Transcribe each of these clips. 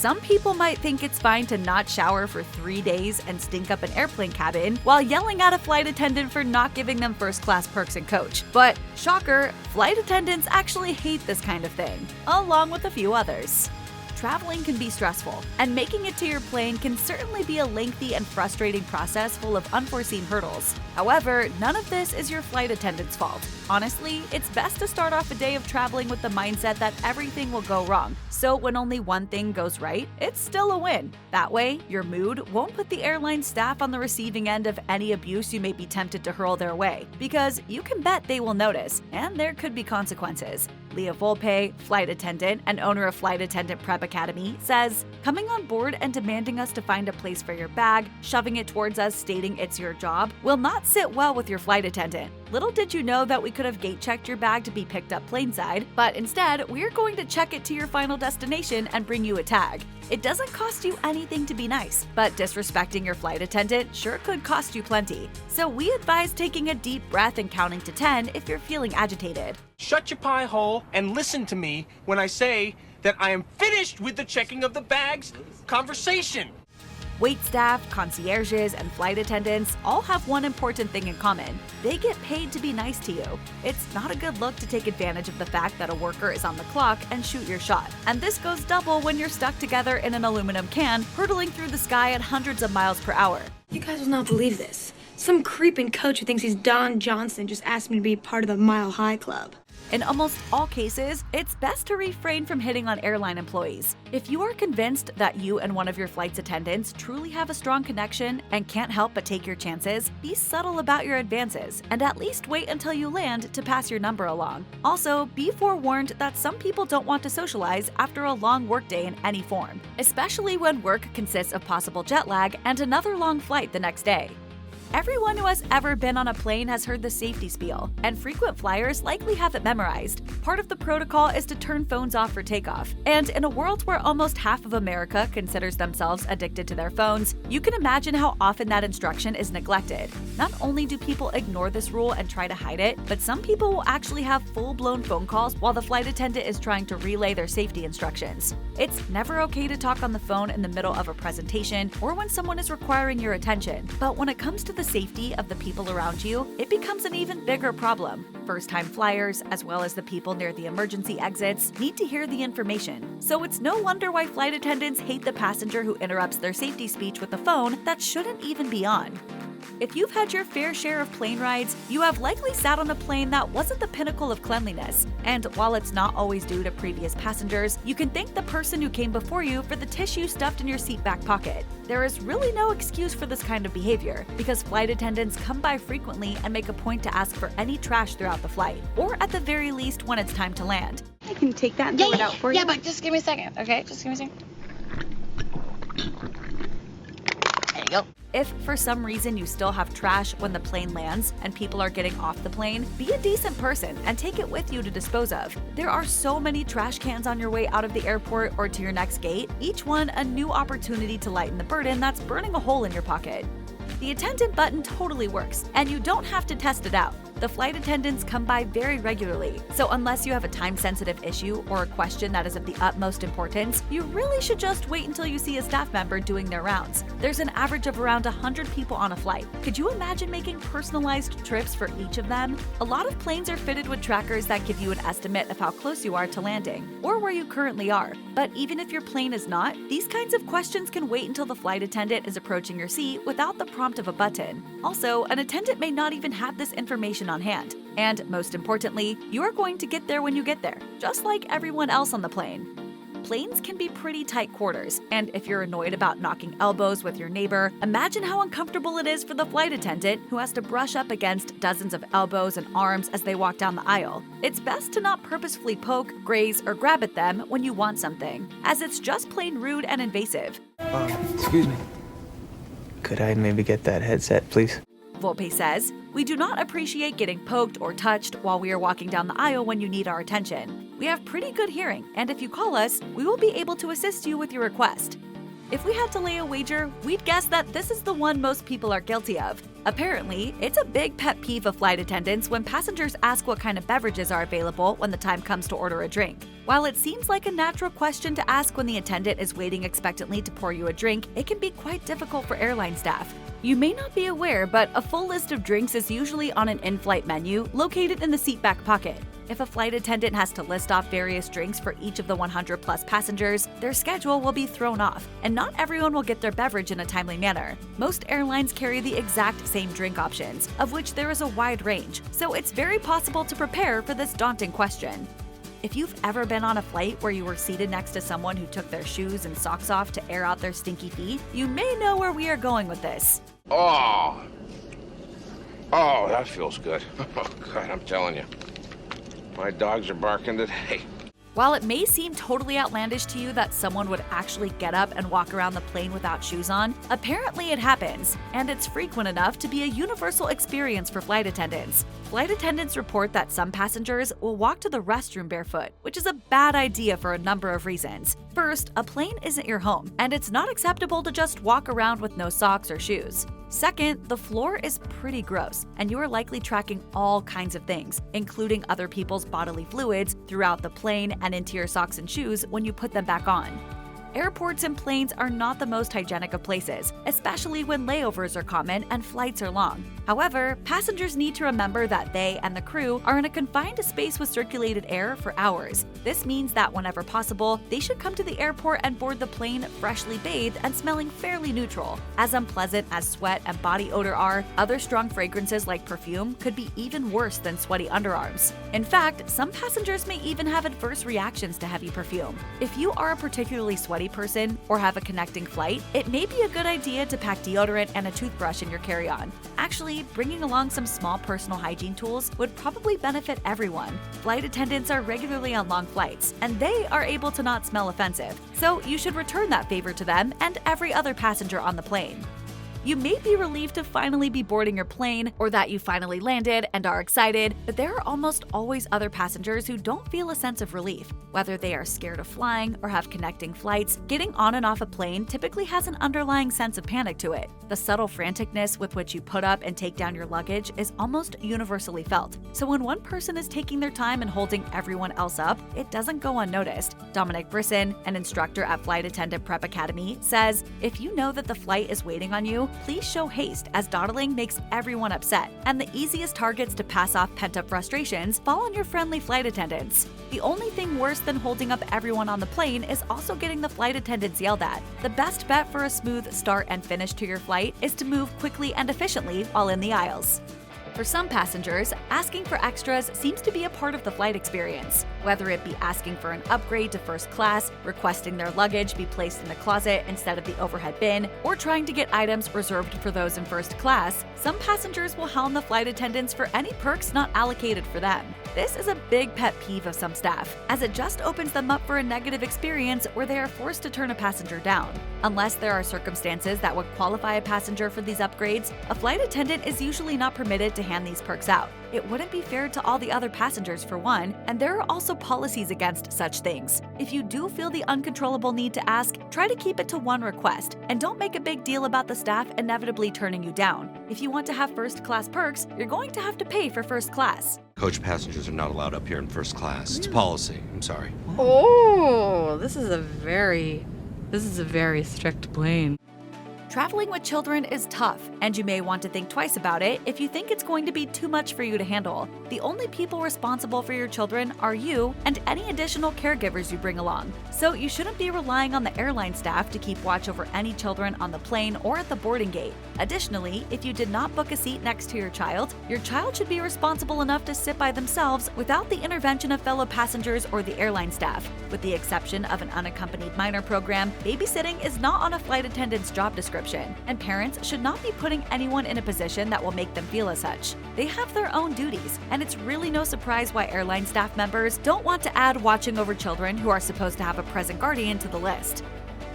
Some people might think it's fine to not shower for 3 days and stink up an airplane cabin while yelling at a flight attendant for not giving them first-class perks in coach. But, shocker, flight attendants actually hate this kind of thing, along with a few others. Traveling can be stressful, and making it to your plane can certainly be a lengthy and frustrating process full of unforeseen hurdles. However, none of this is your flight attendant's fault. Honestly, it's best to start off a day of traveling with the mindset that everything will go wrong, so when only one thing goes right, it's still a win. That way, your mood won't put the airline staff on the receiving end of any abuse you may be tempted to hurl their way, because you can bet they will notice, and there could be consequences. Leah Volpe, flight attendant and owner of Flight Attendant Prep Academy, says, "Coming on board and demanding us to find a place for your bag, shoving it towards us stating it's your job, will not sit well with your flight attendant. Little did you know that we could have gate-checked your bag to be picked up planeside, but instead, we're going to check it to your final destination and bring you a tag. It doesn't cost you anything to be nice, but disrespecting your flight attendant sure could cost you plenty. So we advise taking a deep breath and counting to 10 if you're feeling agitated." Shut your pie hole and listen to me when I say that I am finished with the checking of the bags conversation. Wait staff, concierges, and flight attendants all have one important thing in common. They get paid to be nice to you. It's not a good look to take advantage of the fact that a worker is on the clock and shoot your shot. And this goes double when you're stuck together in an aluminum can, hurtling through the sky at hundreds of miles per hour. You guys will not believe this. Some creeping coach who thinks he's Don Johnson just asked me to be part of the Mile High Club. In almost all cases, it's best to refrain from hitting on airline employees. If you are convinced that you and one of your flight's attendants truly have a strong connection and can't help but take your chances, be subtle about your advances and at least wait until you land to pass your number along. Also, be forewarned that some people don't want to socialize after a long workday in any form, especially when work consists of possible jet lag and another long flight the next day. Everyone who has ever been on a plane has heard the safety spiel, and frequent flyers likely have it memorized. Part of the protocol is to turn phones off for takeoff. And in a world where almost half of America considers themselves addicted to their phones, you can imagine how often that instruction is neglected. Not only do people ignore this rule and try to hide it, but some people will actually have full-blown phone calls while the flight attendant is trying to relay their safety instructions. It's never okay to talk on the phone in the middle of a presentation or when someone is requiring your attention. But when it comes to the safety of the people around you, it becomes an even bigger problem. First-time flyers, as well as the people near the emergency exits, need to hear the information. So it's no wonder why flight attendants hate the passenger who interrupts their safety speech with a phone that shouldn't even be on. If you've had your fair share of plane rides, you have likely sat on a plane that wasn't the pinnacle of cleanliness. And while it's not always due to previous passengers, you can thank the person who came before you for the tissue stuffed in your seat back pocket. There is really no excuse for this kind of behavior, because flight attendants come by frequently and make a point to ask for any trash throughout the flight, or at the very least when it's time to land. I can take that and throw it out for you. Yeah, but just give me a second, okay? Just give me a second. There you go. If for some reason you still have trash when the plane lands and people are getting off the plane, be a decent person and take it with you to dispose of. There are so many trash cans on your way out of the airport or to your next gate, each one a new opportunity to lighten the burden that's burning a hole in your pocket. The attendant button totally works, and you don't have to test it out. The flight attendants come by very regularly, so unless you have a time-sensitive issue or a question that is of the utmost importance, you really should just wait until you see a staff member doing their rounds. There's an average of around 100 people on a flight. Could you imagine making personalized trips for each of them? A lot of planes are fitted with trackers that give you an estimate of how close you are to landing, or where you currently are. But even if your plane is not, these kinds of questions can wait until the flight attendant is approaching your seat without the prompt of a button. Also, an attendant may not even have this information on hand. And most importantly, you are going to get there when you get there, just like everyone else on the plane. Planes can be pretty tight quarters, and if you're annoyed about knocking elbows with your neighbor, imagine how uncomfortable it is for the flight attendant who has to brush up against dozens of elbows and arms as they walk down the aisle. It's best to not purposefully poke, graze, or grab at them when you want something, as it's just plain rude and invasive. Excuse me. Could I maybe get that headset, please? Volpe says, "We do not appreciate getting poked or touched while we are walking down the aisle when you need our attention. We have pretty good hearing, and if you call us, we will be able to assist you with your request." If we had to lay a wager, we'd guess that this is the one most people are guilty of. Apparently, it's a big pet peeve of flight attendants when passengers ask what kind of beverages are available when the time comes to order a drink. While it seems like a natural question to ask when the attendant is waiting expectantly to pour you a drink, it can be quite difficult for airline staff. You may not be aware, but a full list of drinks is usually on an in-flight menu located in the seat back pocket. If a flight attendant has to list off various drinks for each of the 100+ passengers, their schedule will be thrown off, and not everyone will get their beverage in a timely manner. Most airlines carry the exact same drink options, of which there is a wide range, so it's very possible to prepare for this daunting question. If you've ever been on a flight where you were seated next to someone who took their shoes and socks off to air out their stinky feet, you may know where we are going with this. Oh, that feels good. Oh, God, I'm telling you. My dogs are barking today. While it may seem totally outlandish to you that someone would actually get up and walk around the plane without shoes on, apparently it happens, and it's frequent enough to be a universal experience for flight attendants. Flight attendants report that some passengers will walk to the restroom barefoot, which is a bad idea for a number of reasons. First, a plane isn't your home, and it's not acceptable to just walk around with no socks or shoes. Second, the floor is pretty gross, and you are likely tracking all kinds of things, including other people's bodily fluids, throughout the plane and into your socks and shoes when you put them back on. Airports and planes are not the most hygienic of places, especially when layovers are common and flights are long. However, passengers need to remember that they and the crew are in a confined space with circulated air for hours. This means that whenever possible, they should come to the airport and board the plane freshly bathed and smelling fairly neutral. As unpleasant as sweat and body odor are, other strong fragrances like perfume could be even worse than sweaty underarms. In fact, some passengers may even have adverse reactions to heavy perfume. If you are a particularly sweaty person or have a connecting flight, it may be a good idea to pack deodorant and a toothbrush in your carry-on. Actually, bringing along some small personal hygiene tools would probably benefit everyone. Flight attendants are regularly on long flights, and they are able to not smell offensive, so you should return that favor to them and every other passenger on the plane. You may be relieved to finally be boarding your plane or that you finally landed and are excited, but there are almost always other passengers who don't feel a sense of relief. Whether they are scared of flying or have connecting flights, getting on and off a plane typically has an underlying sense of panic to it. The subtle franticness with which you put up and take down your luggage is almost universally felt. So when one person is taking their time and holding everyone else up, it doesn't go unnoticed. Dominic Brisson, an instructor at Flight Attendant Prep Academy, says, "If you know that the flight is waiting on you, please show haste, as dawdling makes everyone upset, and the easiest targets to pass off pent-up frustrations fall on your friendly flight attendants." The only thing worse than holding up everyone on the plane is also getting the flight attendants yelled at. The best bet for a smooth start and finish to your flight is to move quickly and efficiently while in the aisles. For some passengers, asking for extras seems to be a part of the flight experience. Whether it be asking for an upgrade to first class, requesting their luggage be placed in the closet instead of the overhead bin, or trying to get items reserved for those in first class, some passengers will hound the flight attendants for any perks not allocated for them. This is a big pet peeve of some staff, as it just opens them up for a negative experience where they are forced to turn a passenger down. Unless there are circumstances that would qualify a passenger for these upgrades, a flight attendant is usually not permitted to hand these perks out. It wouldn't be fair to all the other passengers for one, and there are also policies against such things. If you do feel the uncontrollable need to ask, try to keep it to one request, and don't make a big deal about the staff inevitably turning you down. If you want to have first-class perks, you're going to have to pay for first class. Coach passengers are not allowed up here in first class. It's policy. I'm sorry. Oh, this is a very strict plane. Traveling with children is tough, and you may want to think twice about it if you think it's going to be too much for you to handle. The only people responsible for your children are you and any additional caregivers you bring along. So you shouldn't be relying on the airline staff to keep watch over any children on the plane or at the boarding gate. Additionally, if you did not book a seat next to your child should be responsible enough to sit by themselves without the intervention of fellow passengers or the airline staff. With the exception of an unaccompanied minor program, babysitting is not on a flight attendant's job description, and parents should not be putting anyone in a position that will make them feel as such. They have their own duties, and it's really no surprise why airline staff members don't want to add watching over children who are supposed to have a present guardian to the list.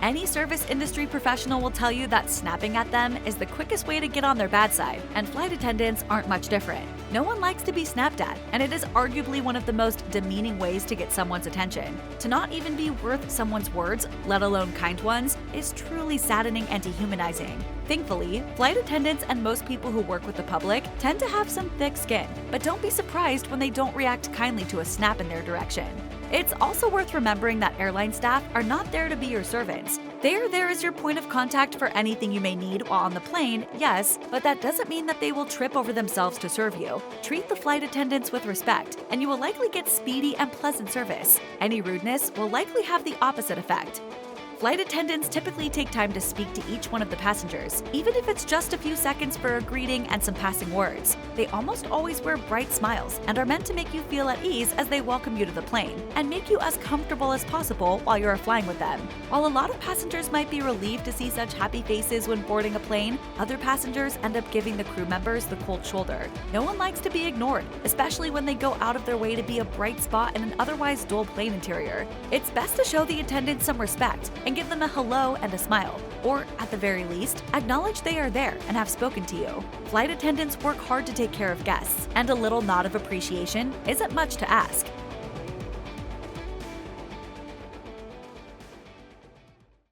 Any service industry professional will tell you that snapping at them is the quickest way to get on their bad side, and flight attendants aren't much different. No one likes to be snapped at, and it is arguably one of the most demeaning ways to get someone's attention. To not even be worth someone's words, let alone kind ones, is truly saddening and dehumanizing. Thankfully, flight attendants and most people who work with the public tend to have some thick skin, but don't be surprised when they don't react kindly to a snap in their direction. It's also worth remembering that airline staff are not there to be your servants. They are there as your point of contact for anything you may need while on the plane, yes, but that doesn't mean that they will trip over themselves to serve you. Treat the flight attendants with respect, and you will likely get speedy and pleasant service. Any rudeness will likely have the opposite effect. Flight attendants typically take time to speak to each one of the passengers, even if it's just a few seconds for a greeting and some passing words. They almost always wear bright smiles and are meant to make you feel at ease as they welcome you to the plane and make you as comfortable as possible while you are flying with them. While a lot of passengers might be relieved to see such happy faces when boarding a plane, other passengers end up giving the crew members the cold shoulder. No one likes to be ignored, especially when they go out of their way to be a bright spot in an otherwise dull plane interior. It's best to show the attendants some respect and give them a hello and a smile, or at the very least, acknowledge they are there and have spoken to you. Flight attendants work hard to take care of guests, and a little nod of appreciation isn't much to ask.